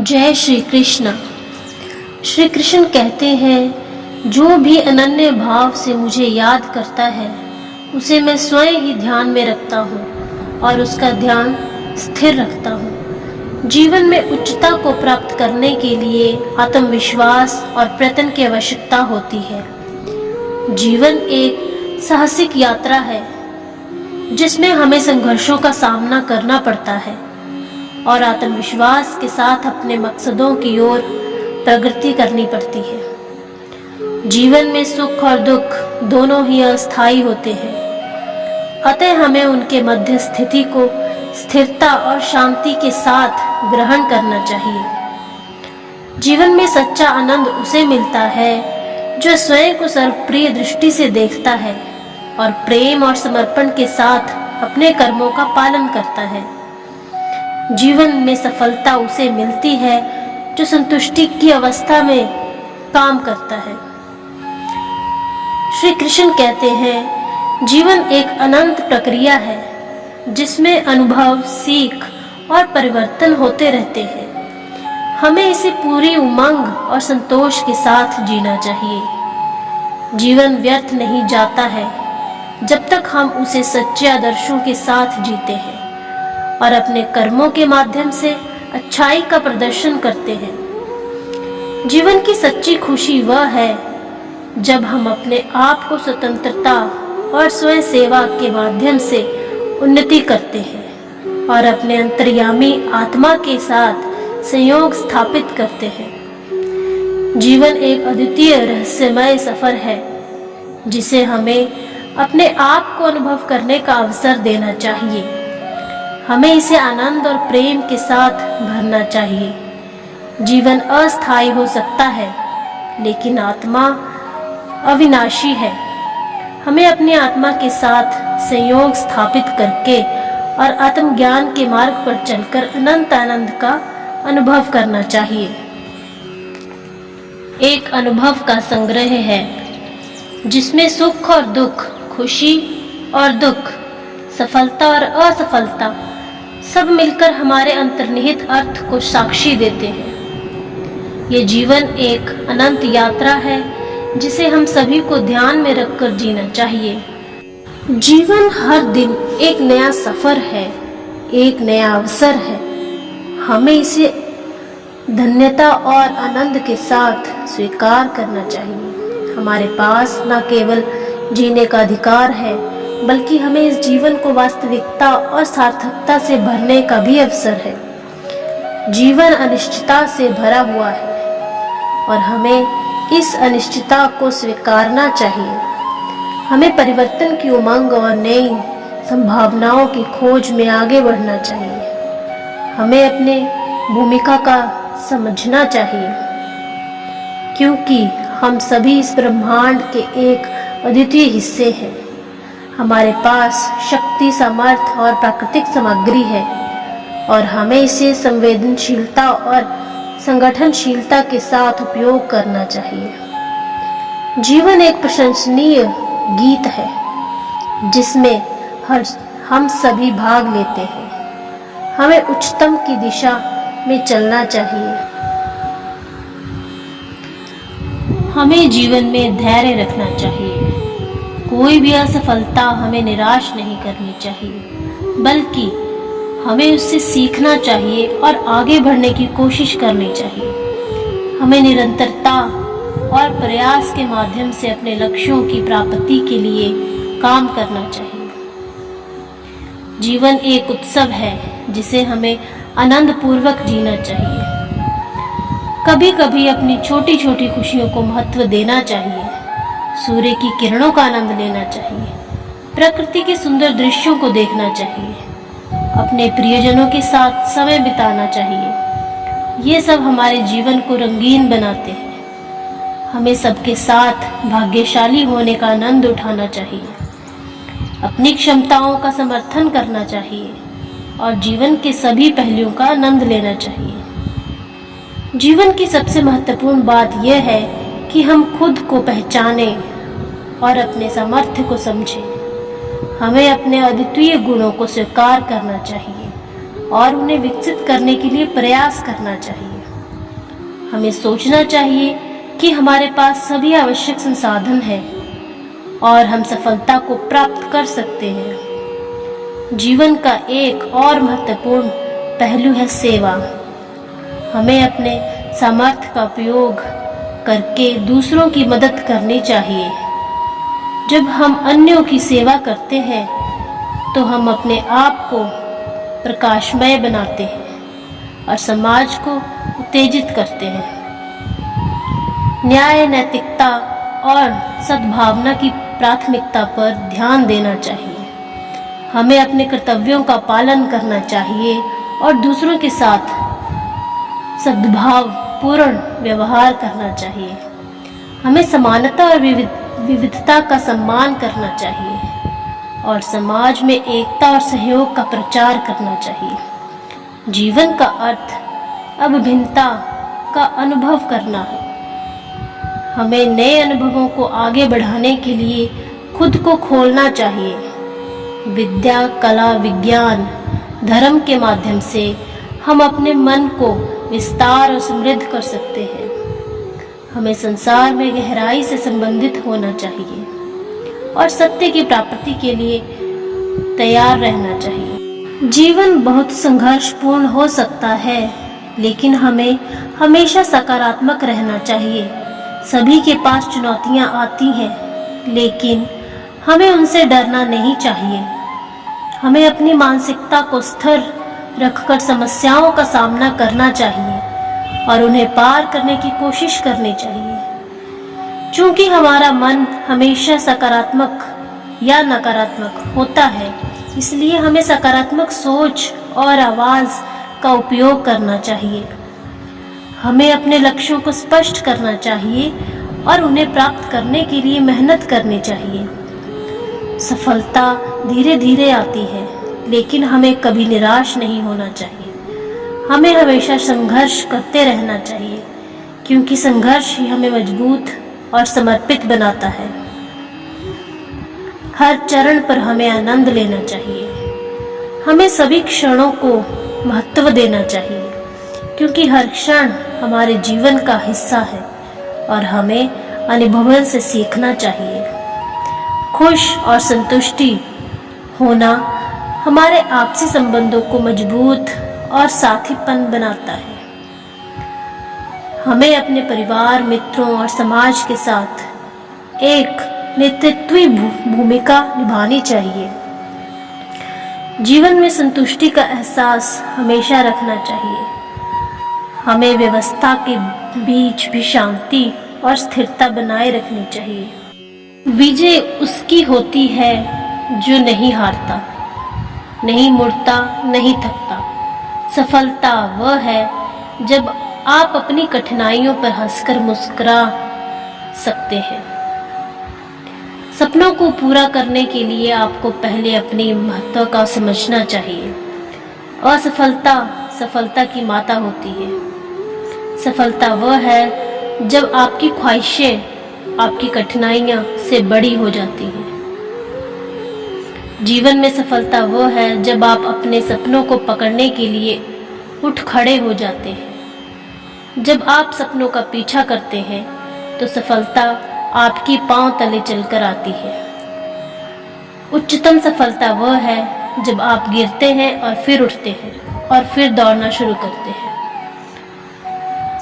जय श्री कृष्ण। श्री कृष्ण कहते हैं, जो भी अनन्य भाव से मुझे याद करता है उसे मैं स्वयं ही ध्यान में रखता हूँ और उसका ध्यान स्थिर रखता हूँ। जीवन में उच्चता को प्राप्त करने के लिए आत्मविश्वास और प्रयत्न की आवश्यकता होती है। जीवन एक साहसिक यात्रा है जिसमें हमें संघर्षों का सामना करना पड़ता है और आत्मविश्वास के साथ अपने मकसदों की ओर प्रगति करनी पड़ती है। जीवन में सुख और दुख दोनों ही अस्थायी होते हैं, अतः हमें उनके मध्य स्थिति को स्थिरता और शांति के साथ ग्रहण करना चाहिए। जीवन में सच्चा आनंद उसे मिलता है जो स्वयं को सर्वप्रिय दृष्टि से देखता है और प्रेम और समर्पण के साथ अपने कर्मों का पालन करता है। जीवन में सफलता उसे मिलती है जो संतुष्टि की अवस्था में काम करता है। श्री कृष्ण कहते हैं, जीवन एक अनंत प्रक्रिया है जिसमें अनुभव, सीख और परिवर्तन होते रहते हैं। हमें इसे पूरी उमंग और संतोष के साथ जीना चाहिए। जीवन व्यर्थ नहीं जाता है जब तक हम उसे सच्चे आदर्शों के साथ जीते हैं और अपने कर्मों के माध्यम से अच्छाई का प्रदर्शन करते हैं। जीवन की सच्ची खुशी वह है जब हम अपने आप को स्वतंत्रता और स्वयं सेवा के माध्यम से उन्नति करते हैं और अपने अंतर्यामी आत्मा के साथ संयोग स्थापित करते हैं। जीवन एक अद्वितीय रहस्यमय सफर है जिसे हमें अपने आप को अनुभव करने का अवसर देना चाहिए। हमें इसे आनंद और प्रेम के साथ भरना चाहिए। जीवन अस्थायी हो सकता है लेकिन आत्मा अविनाशी है। हमें अपनी आत्मा के साथ संयोग स्थापित करके और आत्मज्ञान के मार्ग पर चलकर अनंत आनंद का अनुभव करना चाहिए। एक अनुभव का संग्रह है जिसमें सुख और दुख, खुशी और दुख, सफलता और असफलता सब मिलकर हमारे अंतर्निहित अर्थ को साक्षी देते हैं। ये जीवन एक अनंत यात्रा है जिसे हम सभी को ध्यान में रखकर जीना चाहिए। जीवन हर दिन एक नया सफर है, एक नया अवसर है। हमें इसे धन्यता और आनंद के साथ स्वीकार करना चाहिए। हमारे पास न केवल जीने का अधिकार है बल्कि हमें इस जीवन को वास्तविकता और सार्थकता से भरने का भी अवसर है। जीवन अनिश्चितता से भरा हुआ है और हमें इस अनिश्चितता को स्वीकारना चाहिए। हमें परिवर्तन की उमंग और नई संभावनाओं की खोज में आगे बढ़ना चाहिए। हमें अपने भूमिका का समझना चाहिए क्योंकि हम सभी इस ब्रह्मांड के एक अद्वितीय हिस्से हैं। हमारे पास शक्ति, सामर्थ्य और प्राकृतिक सामग्री है और हमें इसे संवेदनशीलता और संगठनशीलता के साथ उपयोग करना चाहिए। जीवन एक प्रशंसनीय गीत है जिसमें हम सभी भाग लेते हैं। हमें उच्चतम की दिशा में चलना चाहिए। हमें जीवन में धैर्य रखना चाहिए। कोई भी असफलता हमें निराश नहीं करनी चाहिए बल्कि हमें उससे सीखना चाहिए और आगे बढ़ने की कोशिश करनी चाहिए। हमें निरंतरता और प्रयास के माध्यम से अपने लक्ष्यों की प्राप्ति के लिए काम करना चाहिए। जीवन एक उत्सव है जिसे हमें आनंद पूर्वक जीना चाहिए। कभी कभी अपनी छोटी छोटी खुशियों को महत्व देना चाहिए। सूर्य की किरणों का आनंद लेना चाहिए, प्रकृति के सुंदर दृश्यों को देखना चाहिए, अपने प्रियजनों के साथ समय बिताना चाहिए। ये सब हमारे जीवन को रंगीन बनाते हैं। हमें सबके साथ भाग्यशाली होने का आनंद उठाना चाहिए, अपनी क्षमताओं का समर्थन करना चाहिए और जीवन के सभी पहलुओं का आनंद लेना चाहिए। जीवन की सबसे महत्वपूर्ण बात यह है कि हम खुद को पहचानें और अपने सामर्थ्य को समझें। हमें अपने अद्वितीय गुणों को स्वीकार करना चाहिए और उन्हें विकसित करने के लिए प्रयास करना चाहिए। हमें सोचना चाहिए कि हमारे पास सभी आवश्यक संसाधन हैं और हम सफलता को प्राप्त कर सकते हैं। जीवन का एक और महत्वपूर्ण पहलू है सेवा। हमें अपने सामर्थ्य का उपयोग करके दूसरों की मदद करनी चाहिए। जब हम अन्यों की सेवा करते हैं तो हम अपने आप को प्रकाशमय बनाते हैं और समाज को उत्तेजित करते हैं। न्याय, नैतिकता और सद्भावना की प्राथमिकता पर ध्यान देना चाहिए। हमें अपने कर्तव्यों का पालन करना चाहिए और दूसरों के साथ सद्भावपूर्ण व्यवहार करना चाहिए। हमें समानता और विविधता का सम्मान करना चाहिए और समाज में एकता और सहयोग का प्रचार करना चाहिए। जीवन का अर्थ अब भिन्नता का अनुभव करना है। हमें नए अनुभवों को आगे बढ़ाने के लिए खुद को खोलना चाहिए। विद्या, कला, विज्ञान, धर्म के माध्यम से हम अपने मन को विस्तार और समृद्ध कर सकते हैं। हमें संसार में गहराई से संबंधित होना चाहिए और सत्य की प्राप्ति के लिए तैयार रहना चाहिए। जीवन बहुत संघर्षपूर्ण हो सकता है, लेकिन हमें हमेशा सकारात्मक रहना चाहिए। सभी के पास चुनौतियां आती हैं, लेकिन हमें उनसे डरना नहीं चाहिए। हमें अपनी मानसिकता को स्थिर रखकर समस्याओं का सामना करना चाहिए और उन्हें पार करने की कोशिश करनी चाहिए। चूंकि हमारा मन हमेशा सकारात्मक या नकारात्मक होता है, इसलिए हमें सकारात्मक सोच और आवाज का उपयोग करना चाहिए। हमें अपने लक्ष्यों को स्पष्ट करना चाहिए और उन्हें प्राप्त करने के लिए मेहनत करनी चाहिए। सफलता धीरे धीरे आती है, लेकिन हमें कभी निराश नहीं होना चाहिए। हमें हमेशा संघर्ष करते रहना चाहिए, क्योंकि संघर्ष ही हमें मजबूत और समर्पित बनाता है। हर चरण पर हमें आनंद लेना चाहिए। हमें सभी क्षणों को महत्व देना चाहिए, क्योंकि हर क्षण हमारे जीवन का हिस्सा है और हमें अनुभवों से सीखना चाहिए। खुश और संतुष्टि होना हमारे आपसी संबंधों को मजबूत और साथीपन बनाता है। हमें अपने परिवार, मित्रों और समाज के साथ एक नेतृत्वीय भूमिका निभानी चाहिए। जीवन में संतुष्टि का एहसास हमेशा रखना चाहिए। हमें व्यवस्था के बीच भी शांति और स्थिरता बनाए रखनी चाहिए। विजय उसकी होती है जो नहीं हारता, नहीं मुड़ता, नहीं थकता। सफलता वह है जब आप अपनी कठिनाइयों पर हंसकर मुस्कुरा सकते हैं। सपनों को पूरा करने के लिए आपको पहले अपने महत्व का समझना चाहिए। असफलता सफलता की माता होती है। सफलता वह है जब आपकी ख्वाहिशें आपकी कठिनाइयां से बड़ी हो जाती हैं। जीवन में सफलता वह है जब आप अपने सपनों को पकड़ने के लिए उठ खड़े हो जाते हैं। जब आप सपनों का पीछा करते हैं तो सफलता आपकी पांव तले चलकर आती है। उच्चतम सफलता वह है जब आप गिरते हैं और फिर उठते हैं और फिर दौड़ना शुरू करते हैं।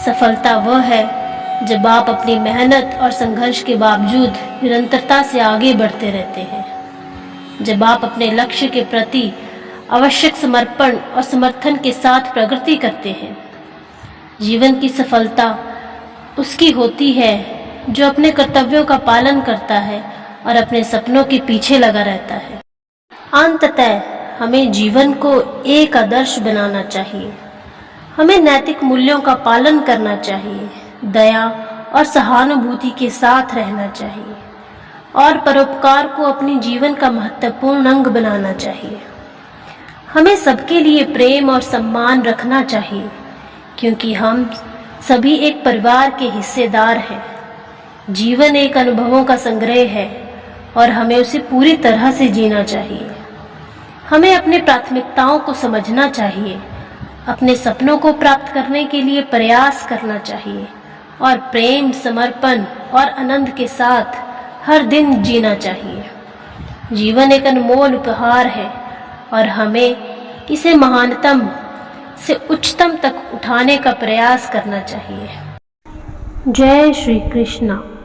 सफलता वह है जब आप अपनी मेहनत और संघर्ष के बावजूद निरंतरता से आगे बढ़ते रहते हैं। जब आप अपने लक्ष्य के प्रति आवश्यक समर्पण और समर्थन के साथ प्रगति करते हैं। जीवन की सफलता उसकी होती है जो अपने कर्तव्यों का पालन करता है और अपने सपनों के पीछे लगा रहता है। अंततः हमें जीवन को एक आदर्श बनाना चाहिए। हमें नैतिक मूल्यों का पालन करना चाहिए, दया और सहानुभूति के साथ रहना चाहिए और परोपकार को अपने जीवन का महत्वपूर्ण अंग बनाना चाहिए। हमें सबके लिए प्रेम और सम्मान रखना चाहिए, क्योंकि हम सभी एक परिवार के हिस्सेदार हैं। जीवन एक अनुभवों का संग्रह है और हमें उसे पूरी तरह से जीना चाहिए। हमें अपनी प्राथमिकताओं को समझना चाहिए अपने सपनों को प्राप्त करने के लिए प्रयास करना चाहिए और प्रेम, समर्पण और आनंद के साथ हर दिन जीना चाहिए। जीवन एक अनमोल उपहार है और हमें इसे महानतम से उच्चतम तक उठाने का प्रयास करना चाहिए। जय श्री कृष्णा।